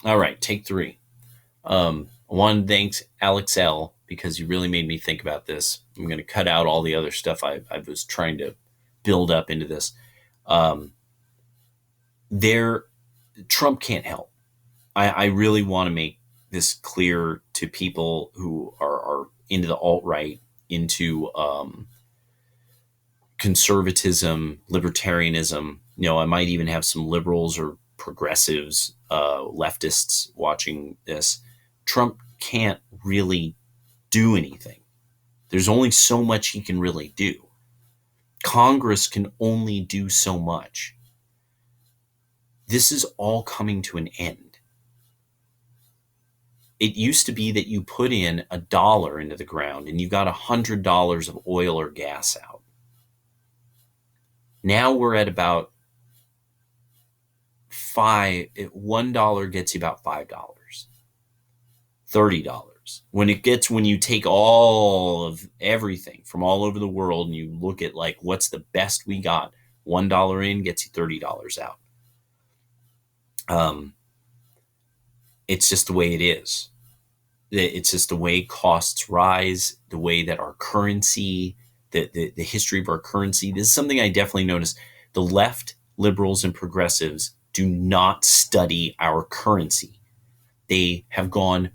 All right, take three. I want to thank Alex L because you really made me think about this. I'm going to cut out all the other stuff I was trying to build up into this. Um, there, Trump can't help. I really want to make this clear to people who are into the alt right, into conservatism, libertarianism. I might even have some liberals or progressives, leftists watching this. Trump can't really do anything. There's only so much he can really do. Congress can only do so much. This is all coming to an end. It used to be that you put in $1 into the ground and you got $100 of oil or gas out. Now we're at about $1 gets you about $5, $30. When you take all of everything from all over the world and you look at like what's the best we got, $1 in gets you $30 out. It's just the way it is. It's just the way costs rise, the way that our currency, the history of our currency. This is something I definitely noticed. The left, liberals, and progressives do not study our currency. They have gone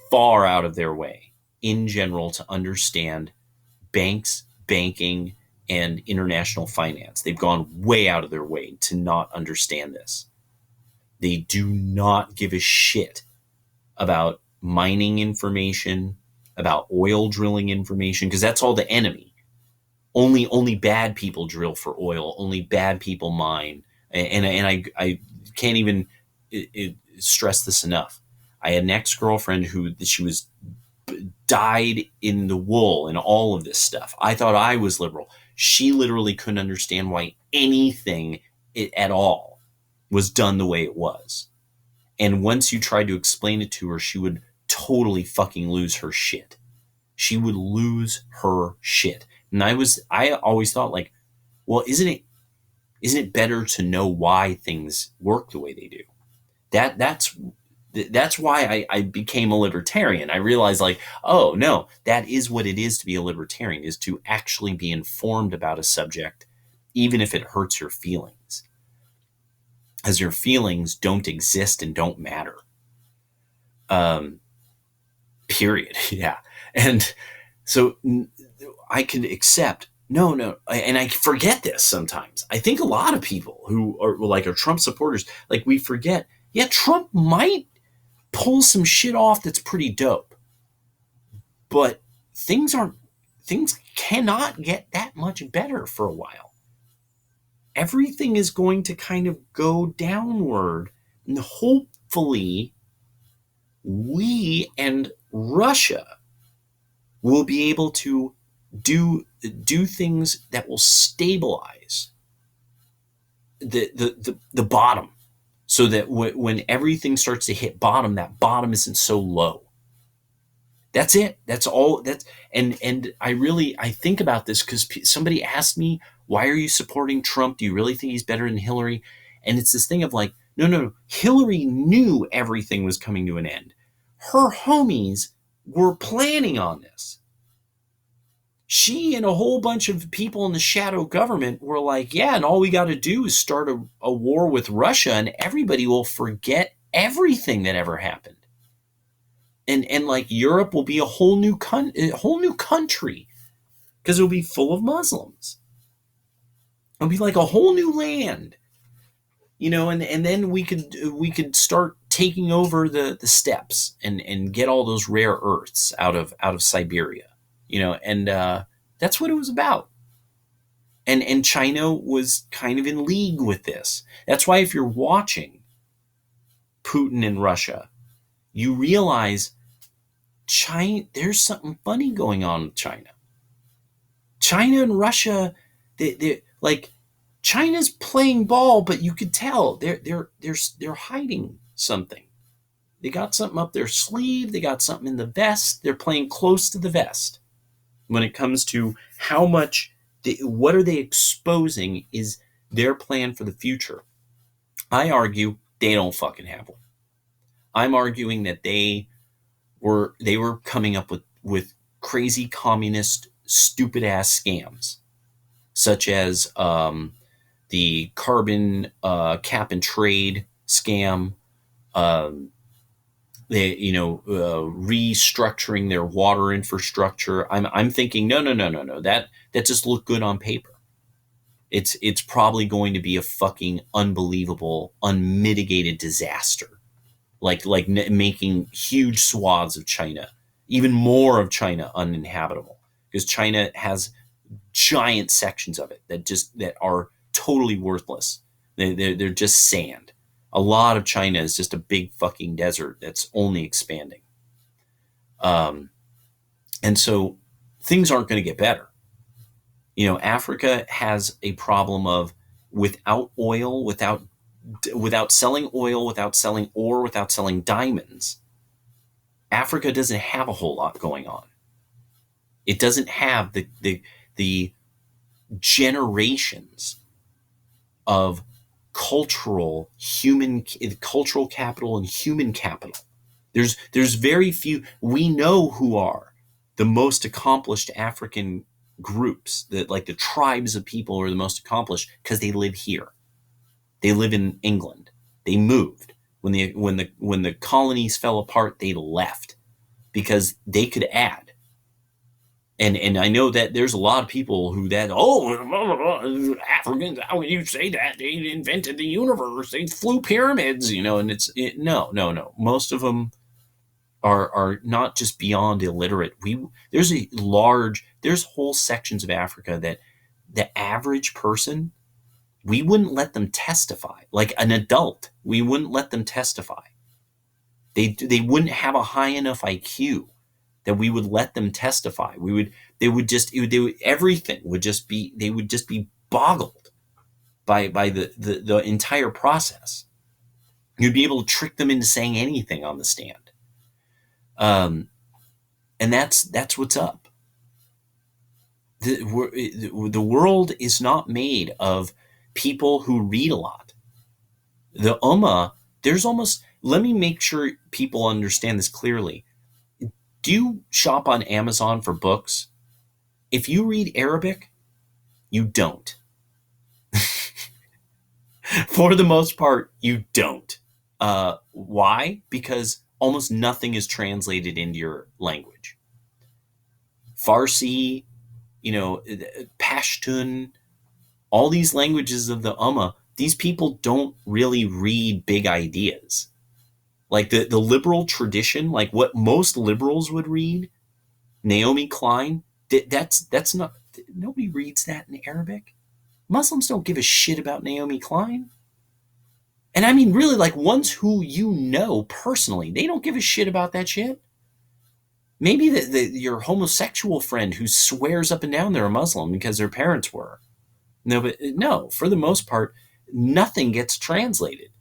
far out of their way in general to understand banks, banking, and international finance. They've gone way out of their way to not understand this. They do not give a shit about mining information, about oil drilling information, because that's all the enemy. Only bad people drill for oil. Only bad people mine. And I can't even stress this enough. I had an ex-girlfriend who she was dyed in the wool and all of this stuff. I thought I was liberal. She literally couldn't understand why anything at all was done the way it was. And once you tried to explain it to her, she would totally fucking lose her shit. She would lose her shit. And I always thought like, well, isn't it better to know why things work the way they do? That's why I became a libertarian. I realized like, oh no, that is what it is to be a libertarian, is to actually be informed about a subject, even if it hurts your feelings. As your feelings don't exist and don't matter. Period. Yeah. And so I can accept, no. And I forget this sometimes. I think a lot of people who are Trump supporters, like we forget, yeah, Trump might pull some shit off that's pretty dope. But things cannot get that much better for a while. Everything is going to kind of go downward, and hopefully we and Russia will be able to do things that will stabilize the bottom, so that when everything starts to hit bottom, that bottom isn't so low. That's it. That's all. And I think about this because somebody asked me, why are you supporting Trump? Do you really think he's better than Hillary? And it's this thing of like, no. Hillary knew everything was coming to an end. Her homies were planning on this. She and a whole bunch of people in the shadow government were like, yeah, and all we got to do is start a war with Russia and everybody will forget everything that ever happened. And like Europe will be a whole new country because it'll be full of Muslims. It'll be like a whole new land, and then we could start taking over the steppes and get all those rare earths out of Siberia, and that's what it was about. And China was kind of in league with this. That's why if you're watching Putin and Russia, you realize China, there's something funny going on with China. China and Russia, they like China's playing ball, but you could tell they're hiding something. They got something up their sleeve. They got something in the vest. They're playing close to the vest when it comes to how much. What are they exposing is their plan for the future. I argue they don't fucking have one. I'm arguing that they were coming up with crazy communist stupid ass scams, such as the carbon cap and trade scam. Um, they restructuring their water infrastructure. I'm thinking no, that just looked good on paper. It's probably going to be a fucking unbelievable unmitigated disaster, making huge swaths of China, even more of China, uninhabitable, because China has giant sections of it that are totally worthless. They're just sand. A lot of China is just a big fucking desert that's only expanding. Um, and so things aren't going to get better. Africa has a problem of without oil, without selling oil, without selling ore, without selling diamonds. Africa doesn't have a whole lot going on. It doesn't have the generations of cultural capital and human capital. There's very few. We know who are the most accomplished African groups, that like the tribes of people are the most accomplished because they live here. They live in England. They moved when the colonies fell apart. They left because they could add. And I know that there's a lot of people who Africans, how can you say that? They invented the universe. They flew pyramids, and no. Most of them are not just beyond illiterate. There's whole sections of Africa that the average person, we wouldn't let them testify. Like an adult, we wouldn't let them testify. They wouldn't have a high enough IQ that we would let them testify. Everything would just be, they would just be boggled by the entire process. You'd be able to trick them into saying anything on the stand. And that's what's up. The world is not made of people who read a lot. The Ummah, let me make sure people understand this clearly. Do you shop on Amazon for books? If you read Arabic, you don't. For the most part, you don't. Why? Because almost nothing is translated into your language. Farsi, Pashtun, all these languages of the Ummah, these people don't really read big ideas. Like the liberal tradition, like what most liberals would read, Naomi Klein, that's not, nobody reads that in Arabic. Muslims don't give a shit about Naomi Klein. And I mean, really, like ones who personally, they don't give a shit about that shit. Maybe your homosexual friend who swears up and down they're a Muslim because their parents were. No, for the most part, nothing gets translated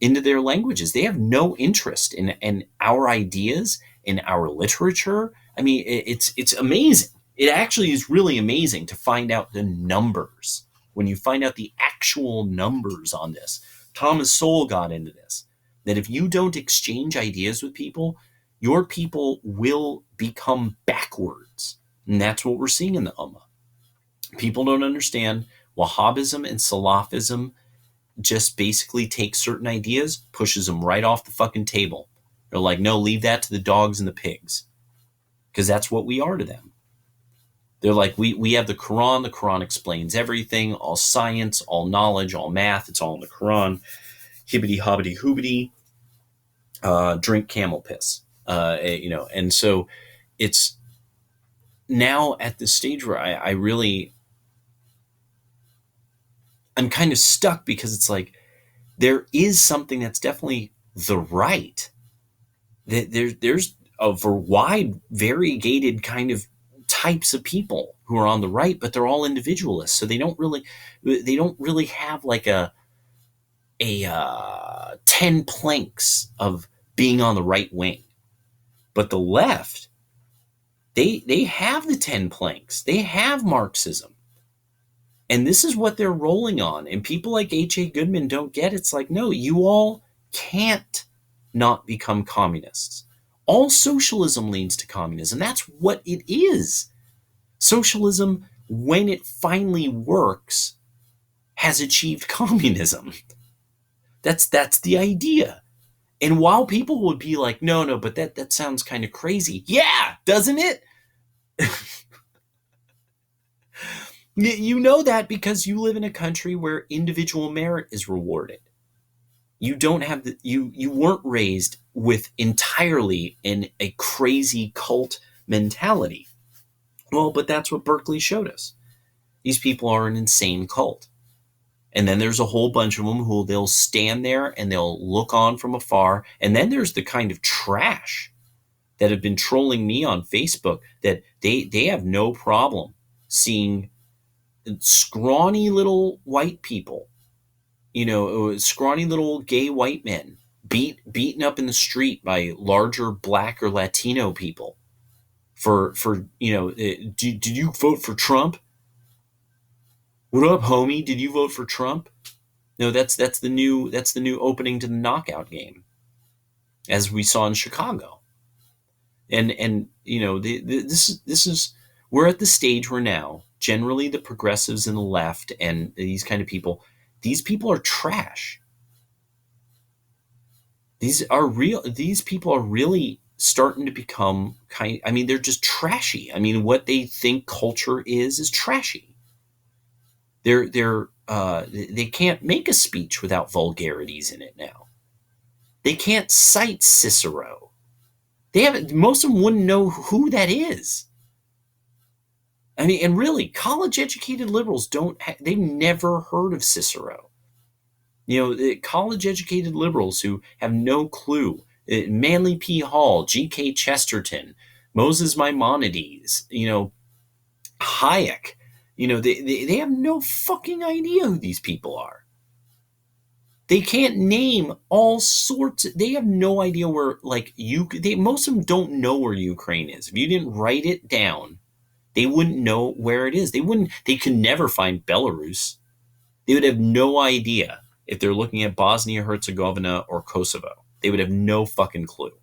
into their languages. They have no interest in our ideas, in our literature. I mean, it's amazing. It actually is really amazing to find out the numbers. When you find out the actual numbers on this, Thomas Sowell got into this, that if you don't exchange ideas with people, your people will become backwards. And that's what we're seeing in the Ummah. People don't understand Wahhabism and Salafism just basically takes certain ideas, pushes them right off the fucking table. They're like, no, leave that to the dogs and the pigs. Because that's what we are to them. They're like, we have the Quran. The Quran explains everything, all science, all knowledge, all math. It's all in the Quran. Hibbity hobbity hoobity. Drink camel piss. And so it's now at the stage where I'm kind of stuck, because it's like, there is something that's definitely the right. There's a wide, variegated kind of types of people who are on the right, but they're all individualists. So they don't really have like a 10 planks of being on the right wing. But the left, they have the 10 planks. They have Marxism. And this is what they're rolling on. And people like H.A. Goodman don't get. It's like, no, you all can't not become communists. All socialism leads to communism. That's what it is. Socialism, when it finally works, has achieved communism. That's the idea. And while people would be like, no, no, but that sounds kind of crazy. Yeah, doesn't it? You know that because you live in a country where individual merit is rewarded. You don't have you weren't raised with entirely in a crazy cult mentality. Well, but that's what Berkeley showed us. These people are an insane cult. And then there's a whole bunch of them who they'll stand there and they'll look on from afar. And then there's the kind of trash that have been trolling me on Facebook that they have no problem seeing scrawny little white people, scrawny little gay white men beaten up in the street by larger black or Latino people for did you vote for Trump? What up, homie? Did you vote for Trump? No, that's the new opening to the knockout game, as we saw in Chicago. And this is we're at the stage where now generally the progressives and the left and these kind of people, these people are trash. These people are really starting to become they're just trashy. I mean, what they think culture is trashy. They can't make a speech without vulgarities in it now. They can't cite Cicero. Most of them wouldn't know who that is. I mean, and really, college-educated liberals they've never heard of Cicero. College-educated liberals who have no clue. Manly P. Hall, G.K. Chesterton, Moses Maimonides, Hayek. They have no fucking idea who these people are. They can't name all sorts. They have no idea where, most of them don't know where Ukraine is. If you didn't write it down, they wouldn't know where it is. They could never find Belarus. They would have no idea if they're looking at Bosnia Herzegovina or Kosovo. They would have no fucking clue.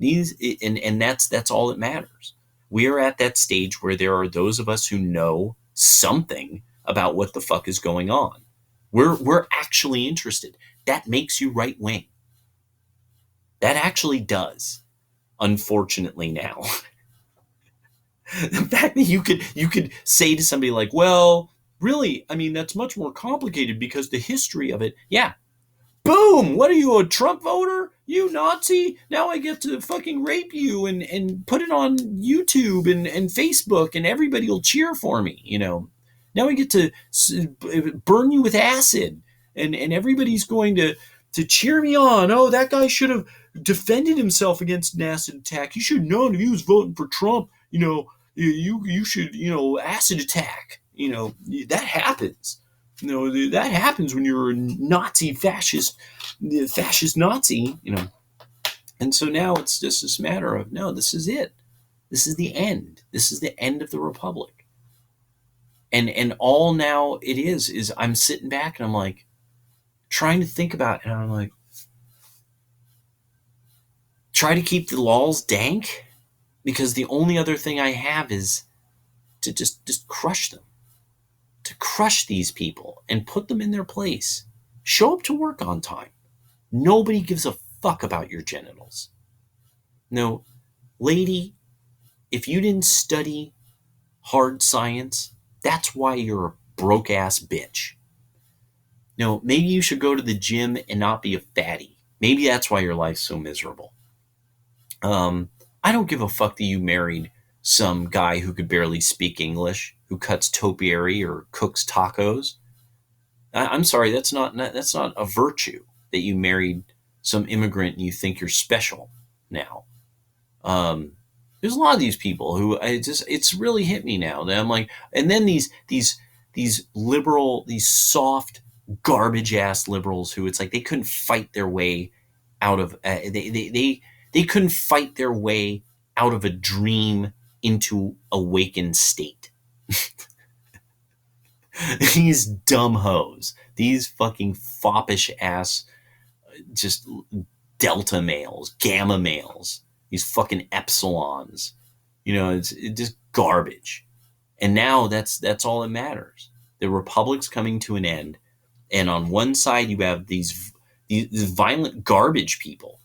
And that's all that matters. We are at that stage where there are those of us who know something about what the fuck is going on. We're actually interested. That makes you right wing. That actually does. Unfortunately now. The fact that you could say to somebody like, well, really, I mean, that's much more complicated because the history of it, yeah. Boom! What are you, a Trump voter? You Nazi? Now I get to fucking rape you and put it on YouTube and Facebook and everybody will cheer for me, Now I get to burn you with acid and everybody's going to cheer me on. Oh, that guy should have defended himself against an acid attack. He should have known if he was voting for Trump, you should, acid attack. That happens. That happens when you're a Nazi fascist Nazi, And so now it's just this matter of, no, this is it. This is the end. This is the end of the Republic. And all now it is I'm sitting back and I'm like trying to think about it, and I'm like, try to keep the lolz dank, because the only other thing I have is to just crush them. To crush these people and put them in their place. Show up to work on time. Nobody gives a fuck about your genitals. No, lady, if you didn't study hard science, that's why you're a broke ass bitch. No, maybe you should go to the gym and not be a fatty. Maybe that's why your life's so miserable. I don't give a fuck that you married some guy who could barely speak English, who cuts topiary or cooks tacos. I'm sorry, that's not a virtue that you married some immigrant and you think you're special now. There's a lot of these people who it's really hit me now that I'm like, and then these liberal, these soft garbage ass liberals who it's like they couldn't fight their way out of they couldn't fight their way out of a dream into awakened state. These dumb hoes, these fucking foppish ass, just delta males, gamma males, these fucking epsilons. It's just garbage. And now that's all that matters. The republic's coming to an end, and on one side you have these violent garbage people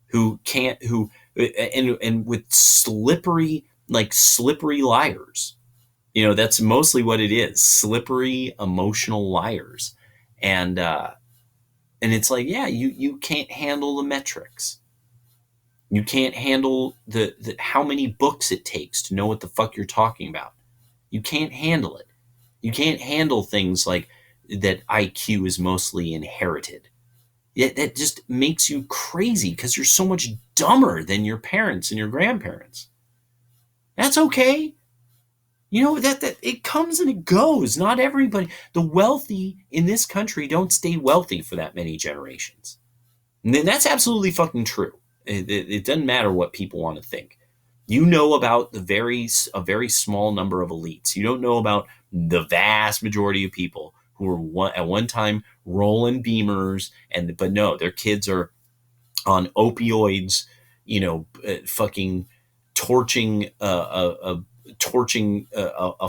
who can't who and with slippery liars. That's mostly what it is: slippery emotional liars. And it's like, yeah, you can't handle the metrics. You can't handle the how many books it takes to know what the fuck you're talking about. You can't handle it. You can't handle things like that IQ is mostly inherited. That just makes you crazy because you're so much dumber than your parents and your grandparents. That's okay. That it comes and it goes. Not everybody. The wealthy in this country don't stay wealthy for that many generations. And that's absolutely fucking true. It doesn't matter what people want to think. You know about a very small number of elites. You don't know about the vast majority of people who were at one time rolling Beamers, but no, their kids are on opioids. Fucking torching a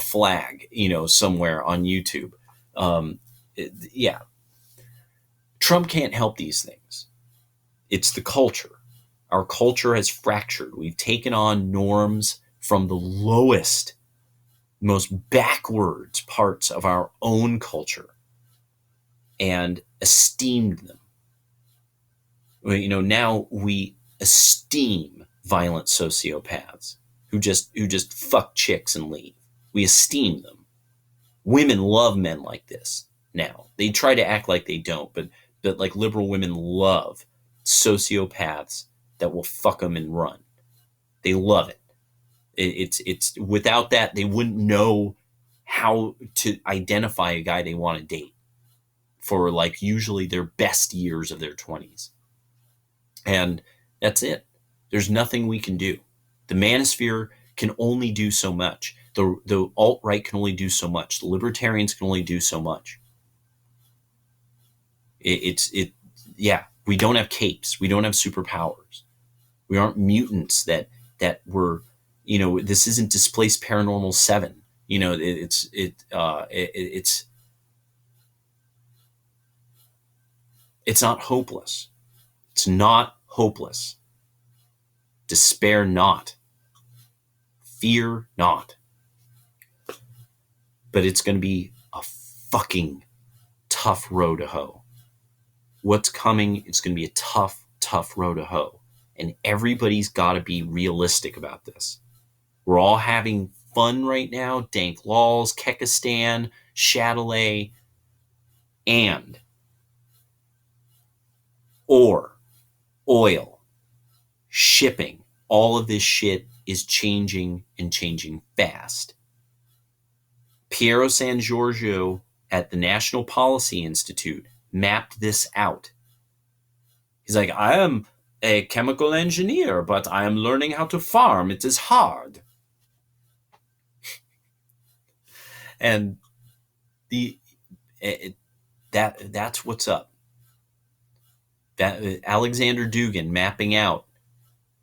flag, somewhere on YouTube. Yeah, Trump can't help these things. It's the culture. Our culture has fractured. We've taken on norms from the lowest, most backwards parts of our own culture and esteemed them. Now we esteem violent sociopaths who just fuck chicks and leave. We esteem them. Women love men like this now. They try to act like they don't, but like liberal women love sociopaths that will fuck them and run. They love it. It's without that they wouldn't know how to identify a guy they want to date for usually their best years of their 20s. And that's it. There's nothing we can do. The manosphere can only do so much. The alt-right can only do so much. The libertarians can only do so much. Yeah, we don't have capes. We don't have superpowers. We aren't mutants that were, this isn't Displaced Paranormal 7. It's not hopeless. It's not hopeless. Despair not. Fear not. But it's going to be a fucking tough row to hoe. What's coming is going to be a tough row to hoe. And everybody's got to be realistic about this. We're all having fun right now. Dank, lolz, Kekistan, Shadilay, and ore, oil, shipping. All of this shit is changing and changing fast. Piero San Giorgio at the National Policy Institute mapped this out. He's like, I am a chemical engineer, but I am learning how to farm. It is hard. And that's what's up. That Alexander Dugin mapping out.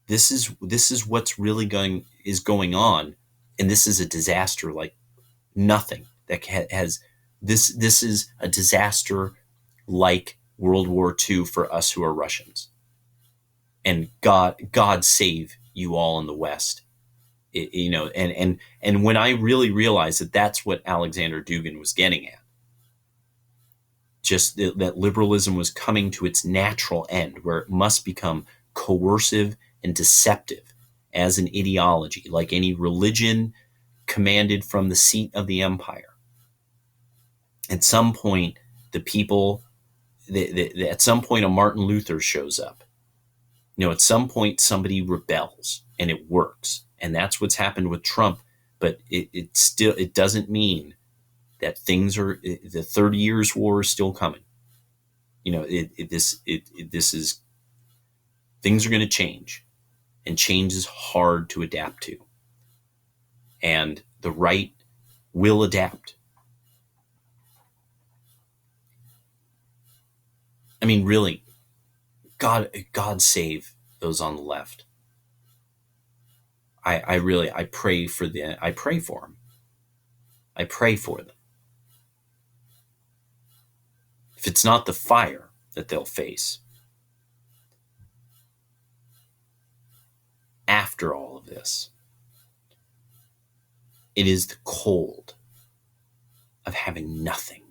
This is what's really going on, and this is a disaster like nothing that has. This is a disaster like World War II for us who are Russians. And God save you all in the West. And when I really realized that that's what Alexander Dugin was getting at, just that liberalism was coming to its natural end, where it must become coercive and deceptive as an ideology, like any religion commanded from the seat of the empire. At some point, the people, at some point, a Martin Luther shows up. At some point, somebody rebels, and it works. And that's what's happened with Trump. But it doesn't mean that the 30 Years' War is still coming. This is, things are going to change, and change is hard to adapt to. And the right will adapt. I mean, really, God save those on the left. I pray for them. I pray for them. If it's not the fire that they'll face after all of this, it is the cold of having nothing,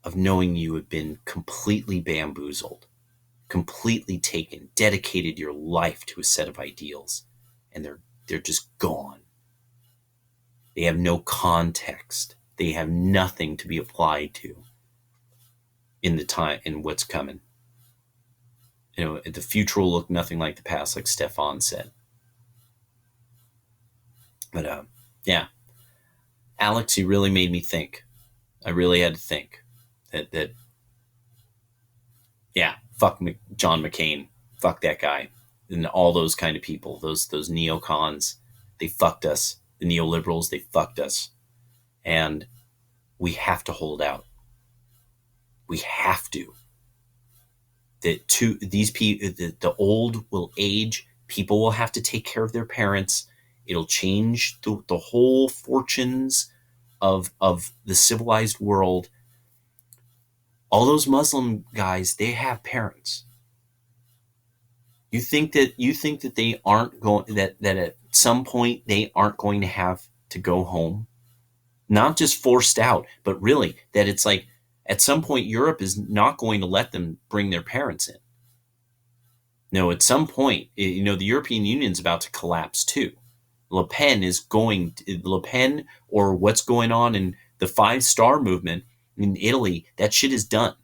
of knowing you have been completely bamboozled, completely taken, dedicated your life to a set of ideals, and they're just gone. They have no context. They have nothing to be applied to in the time in what's coming. The future will look nothing like the past, like Stefan said. But yeah, Alex, you really made me think. I really had to think that yeah, fuck John McCain, fuck that guy, and all those kind of people, those neocons, they fucked us. The neoliberals, they fucked us, and we have to hold out. We have to. These people, the old will age. People will have to take care of their parents. It'll change the whole fortunes of the civilized world. All those Muslim guys, they have parents. You think that they aren't going that at some point they aren't going to have to go home? Not just forced out, but really that it's like at some point Europe is not going to let them bring their parents in. No, at some point, the European Union is about to collapse too. Le Pen or what's going on in the Five-Star movement in Italy, that shit is done.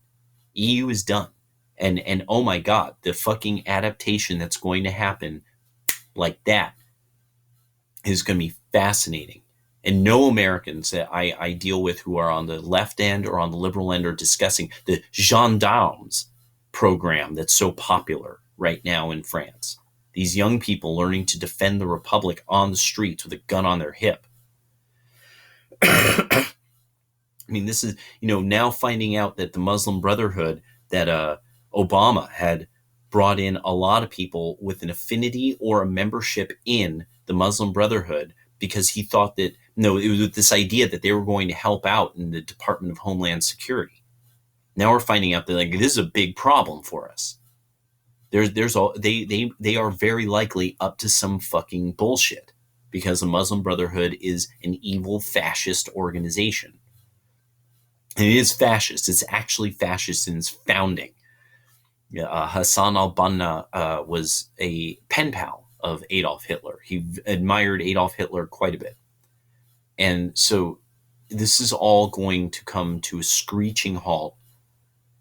EU is done. And oh my God, the fucking adaptation that's going to happen like that is going to be fascinating. And no Americans that I deal with who are on the left end or on the liberal end are discussing the gendarmes program that's so popular right now in France. These young people learning to defend the Republic on the streets with a gun on their hip. I mean, this is, now finding out that the Muslim Brotherhood, that Obama had brought in a lot of people with an affinity or a membership in the Muslim Brotherhood because he thought that, it was with this idea that they were going to help out in the Department of Homeland Security. Now we're finding out that this is a big problem for us. They are very likely up to some fucking bullshit because the Muslim Brotherhood is an evil fascist organization. And it is fascist. It's actually fascist in its founding. Hassan al-Banna was a pen pal of Adolf Hitler. He admired Adolf Hitler quite a bit. And so this is all going to come to a screeching halt.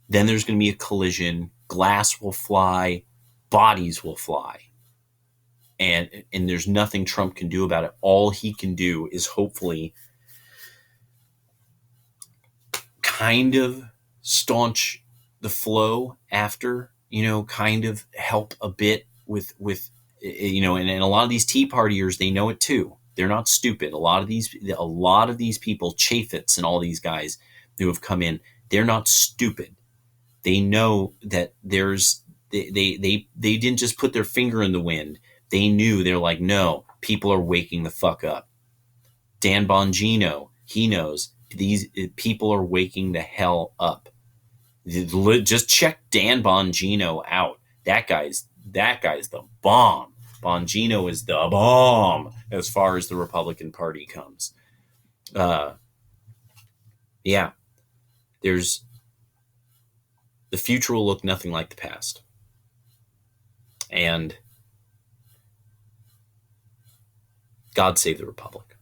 Then there's going to be a collision. Glass will fly. Bodies will fly. And there's nothing Trump can do about it. All he can do is hopefully kind of staunch the flow after, kind of help a bit with and a lot of these Tea Partiers, they know it too. They're not stupid. A lot of these people, Chaffetz and all these guys who have come in, they're not stupid. They know that they didn't just put their finger in the wind. They knew. They're like, no, people are waking the fuck up. Dan Bongino, he knows these people are waking the hell up. Just check Dan Bongino out. That guy's the bomb. Bongino is the bomb as far as the Republican Party comes. Yeah, the future will look nothing like the past. And God save the Republic.